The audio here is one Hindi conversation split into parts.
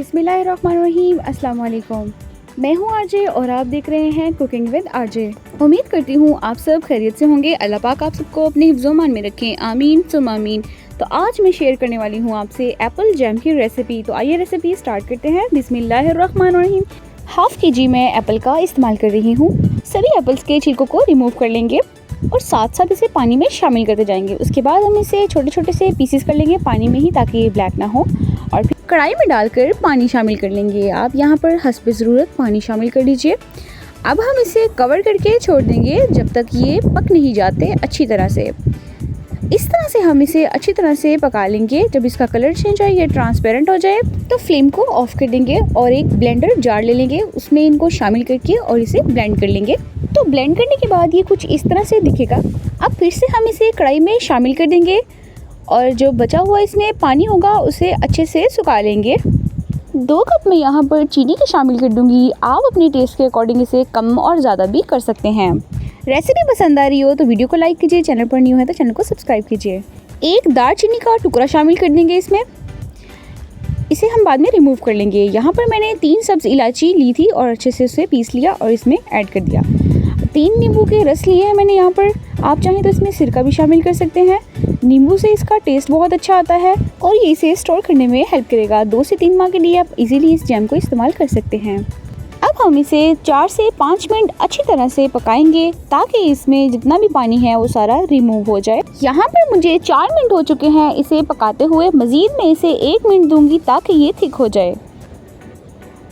बिस्मिल्लाहिर्रहमानिर्रहीम। अस्सलाम वालेकुम। मैं हूँ आरजे और आप देख रहे हैं कुकिंग विद आरजे। उम्मीद करती हूँ आप सब खैरियत से होंगे। अल्लाह पाक आप सबको अपने हिफ्ज़-ओ-मान में रखें, आमीन सुम्मा आमीन। तो आज मैं शेयर करने वाली हूँ आपसे एप्पल जैम की रेसिपी। तो आइए रेसिपी स्टार्ट करते हैं। बिस्मिल्लाहिर्रहमानिर्रहीम। हाफ़ केजी मैं एप्पल का इस्तेमाल कर रही हूँ। सभी एप्पल्स के छिलकों को रिमूव कर लेंगे और साथ साथ इसे पानी में शामिल करते जाएंगे। उसके बाद हम इसे छोटे छोटे से पीसेस कर लेंगे पानी में ही, ताकि ये ब्लैक ना हो। और फिर कढ़ाई में डालकर पानी शामिल कर लेंगे। आप यहाँ पर हस्बे ज़रूरत पानी शामिल कर लीजिए। अब हम इसे कवर करके छोड़ देंगे जब तक ये पक नहीं जाते अच्छी तरह से। इस तरह से हम इसे अच्छी तरह से पका लेंगे। जब इसका कलर चेंज आए, ये ट्रांसपेरेंट हो जाए, तो फ्लेम को ऑफ कर देंगे और एक ब्लेंडर जार ले लेंगे। उसमें इनको शामिल करके और इसे ब्लेंड कर लेंगे। तो ब्लेंड करने के बाद ये कुछ इस तरह से दिखेगा। अब फिर से हम इसे कढ़ाई में शामिल कर देंगे और जो बचा हुआ इसमें पानी होगा उसे अच्छे से सुखा लेंगे। 2 कप मैं यहाँ पर चीनी के शामिल कर दूँगी। आप अपने टेस्ट के अकॉर्डिंग इसे कम और ज़्यादा भी कर सकते हैं। रेसिपी पसंद आ रही हो तो वीडियो को लाइक कीजिए, चैनल पर न्यू है तो चैनल को सब्सक्राइब कीजिए। एक दालचीनी का टुकड़ा शामिल कर देंगे इसमें। इसे हम बाद में रिमूव कर लेंगे। यहाँ पर मैंने 3 सब्ज़ इलायची ली थी और अच्छे से उसे पीस लिया और इसमें ऐड कर दिया। 3 नींबू के रस लिए हैं मैंने यहाँ पर। आप चाहें तो इसमें सिरका भी शामिल कर सकते हैं। नींबू से इसका टेस्ट बहुत अच्छा आता है और ये इसे स्टोर करने में हेल्प करेगा। 2 से 3 माह के लिए आप इजीली इस जैम को इस्तेमाल कर सकते हैं। अब हम इसे 4 से 5 मिनट अच्छी तरह से पकाएंगे, ताकि इसमें जितना भी पानी है वो सारा रिमूव हो जाए। यहाँ पर मुझे 4 मिनट हो चुके हैं इसे पकाते हुए। मज़ीद मैं इसे 1 मिनट दूंगी ताकि ये थिक हो जाए।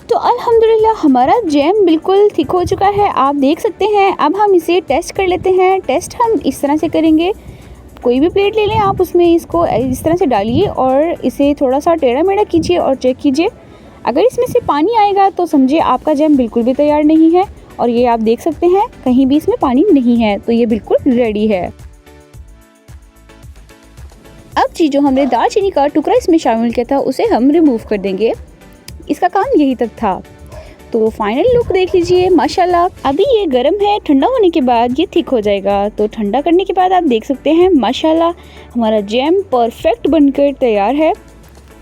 तो अल्हम्दुलिल्लाह हमारा जैम बिल्कुल थिक हो चुका है, आप देख सकते हैं। अब हम इसे टेस्ट कर लेते हैं। टेस्ट हम इस तरह से करेंगे। कोई भी प्लेट ले लें आप, उसमें इसको इस तरह से डालिए और इसे थोड़ा सा टेढ़ा मेढ़ा कीजिए और चेक कीजिए। अगर इसमें से पानी आएगा तो समझिए आपका जैम बिल्कुल भी तैयार नहीं है। और ये आप देख सकते हैं कहीं भी इसमें पानी नहीं है, तो ये बिल्कुल रेडी है। अब जी जो हमने दालचीनी का टुकड़ा इसमें शामिल किया था उसे हम रिमूव कर देंगे। इसका काम यही तक था। तो फाइनल लुक देख लीजिए, माशाल्लाह। अभी ये गर्म है, ठंडा होने के बाद ये थिक हो जाएगा। तो ठंडा करने के बाद आप देख सकते हैं माशाल्लाह हमारा जैम परफेक्ट बनकर तैयार है।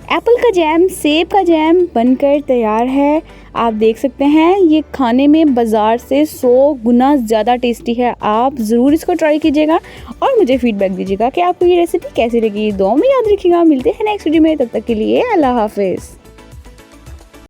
एप्पल का जैम, सेब का जैम बनकर तैयार है। आप देख सकते हैं ये खाने में बाज़ार से 100 गुना ज़्यादा टेस्टी है। आप ज़रूर इसको ट्राई कीजिएगा और मुझे फीडबैक दीजिएगा कि आपको ये रेसिपी कैसी लगी। दुआ में याद रखिएगा। मिलते हैं नेक्स्ट वीडियो में, तब तक के लिए अल्लाह हाफिज़।